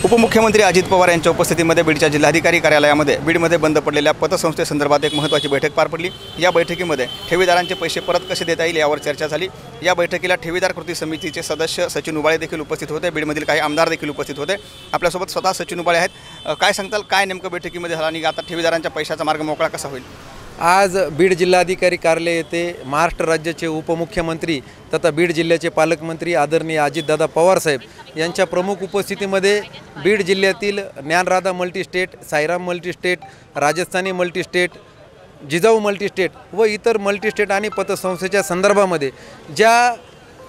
उपमुख्यमंत्री अजित पवार यांच्या उपस्थितीमध्ये बीडच्या जिल्हाधिकारी कार्यालयामध्ये बीडमध्ये बंद पडलेल्या पतसंस्थेसंदर्भात एक महत्त्वाची बैठक पार पडली। या बैठकीमध्ये ठेवीदारांचे पैसे परत कसे देता येईल यावर चर्चा झाली। या बैठकीला ठेवीदार कृती समितीचे सदस्य सचिन उबाळे देखील उपस्थित होते। बीडमधील काही आमदार देखील उपस्थित होते। आपल्यासोबत स्वतः सचिन उबाळे आहेत। काय सांगताल, काय नेमकं बैठकीमध्ये झालं आणि आता ठेवीदारांच्या पैशाचा मार्ग मोकळा कसा होईल? आज बीड जिल्हाधिकारी कार्यालय येथे महाराष्ट्र राज्याचे उपमुख्यमंत्री तथा बीड जिल्ह्याचे पालकमंत्री आदरणीय अजितदादा पवार साहेब यांच्या प्रमुख उपस्थितीमध्ये बीड जिल्ह्यातील Dnyanradha multi-state, Sairam multi-state, Rajasthani multi-state, Jijau multi-state व इतर मल्टीस्टेट आणि पतसंस्थेच्या संदर्भामध्ये ज्या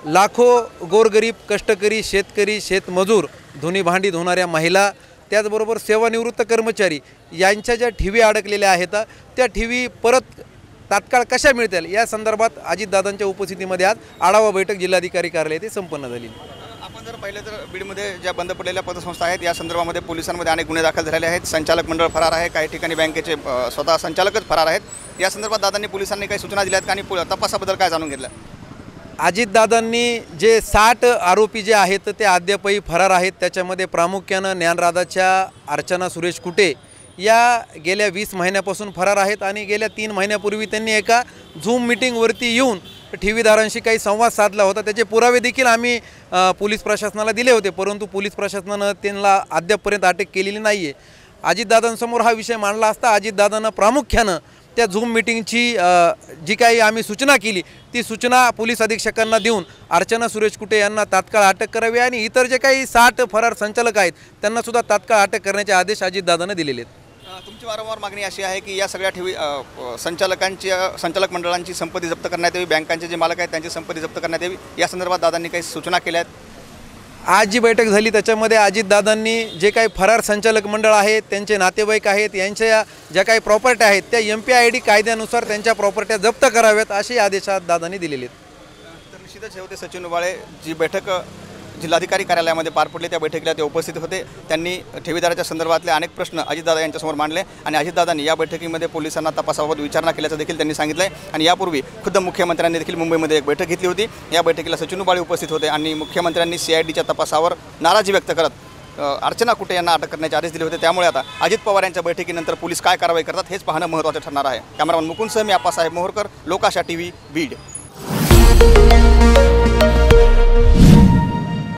लाखो गोरगरीब कष्टकरी शेतकरी शेतमजूर धुनी भांडी धुणाऱ्या महिला त्याचबरोबर सेवानिवृत्त कर्मचारी यांच्या ज्या ठेवी अडकलेल्या आहेत त्या ठेवी परत तात्काळ कशा मिळतील या संदर्भात अजितदादांच्या उपस्थितीमध्ये आज आढावा बैठक जिल्हाधिकारी कार्यालय येथे संपन्न झाली। आपण जर पाहिलं तर बीडमध्ये ज्या बंद पडलेल्या पतसंस्था आहेत या संदर्भामध्ये पोलिसांमध्ये अनेक गुन्हे दाखल झालेले आहेत। संचालक मंडळ फरार आहे, काही ठिकाणी बँकेचे स्वतः संचालकच फरार आहेत। या संदर्भात दादांनी पोलिसांनी काही सूचना दिल्यात का आणि तपासाबद्दल काय जाणून घेतलं? अजितदादांनी जे 60 आरोपी जे आहेत ते अद्यापही फरार आहेत। त्याच्यामध्ये प्रामुख्यानं ज्ञानराधाच्या अर्चना सुरेश कुटे या गेल्या 20 महिन्यापासून फरार आहेत आणि गेल्या 3 महिन्यापूर्वी त्यांनी एका झूम मीटिंगवरती येऊन ठेवीदारांशी काही संवाद साधला होता। त्याचे पुरावे देखील आम्ही पोलीस प्रशासनाला दिले होते, परंतु पोलीस प्रशासनानं त्यांना अद्यापपर्यंत अटक केलेली नाही आहे। अजितदादांसमोर हा विषय मांडला असता अजितदादांना प्रामुख्यानं त्या झूम मीटिंगची जी काही आम्ही सूचना केली ती सूचना पोलीस अधीक्षकांना देऊन अर्चना सुरेश कुटे यांना तात्काळ अटक करावी आणि इतर जे काही 60 फरार संचालक आहेत त्यांनासुद्धा तात्काळ अटक करण्याचे आदेश अजितदादांना दिलेले आहेत। तुमची वारंवार मागणी अशी आहे की या सगळ्या ठेवी संचालक मंडळांची संपत्ती जप्त करण्यात यावी, बँकांचे जे मालक आहेत त्यांची संपत्ती जप्त करण्यात यावी। या संदर्भात दादांनी काही सूचना केल्या आहेत। आज जी बैठक झाली त्याच्यामध्ये अजितदादांनी जे काही फरार संचालक मंडळ आहेत त्यांचे नातेवाईक आहेत यांच्या ज्या काही प्रॉपर्टी आहेत त्या MPID कायद्यानुसार त्यांच्या प्रॉपर्ट्या जप्त कराव्यात असे आदेश दादांनी दिलेले आहेत। तर निश्चितच हे होते सचिन उबाळे, जी बैठक जिल्हाधिकारी कार्यालयामध्ये पार पडली त्या बैठकीला ते उपस्थित होते। त्यांनी ठेवीदाराच्या संदर्भातले अनेक प्रश्न अजितदादा यांच्यासमोर मांडले आणि अजितदादांनी या बैठकीमध्ये पोलिसांना तपासाबाबत विचारणा केल्याचं देखील त्यांनी सांगितलं आहे। आणि यापूर्वी खुद्द मुख्यमंत्र्यांनी देखील मुंबईमध्ये एक बैठक घेतली होती। या बैठकीला सचिन उबाळे उपस्थित होते आणि मुख्यमंत्र्यांनी CIDच्या तपासावर नाराजी व्यक्त करत अर्चना कुटे यांना अटक करण्याचे आदेश दिले होते। त्यामुळे आता अजित पवार यांच्या बैठकीनंतर पोलीस काय कारवाई करतात हेच पाहणं महत्त्वाचं ठरणार आहे। कॅमेरामन मुकुंदसह मी आप्पासाहेब मोहोरकर, लोकाशा TV बीड।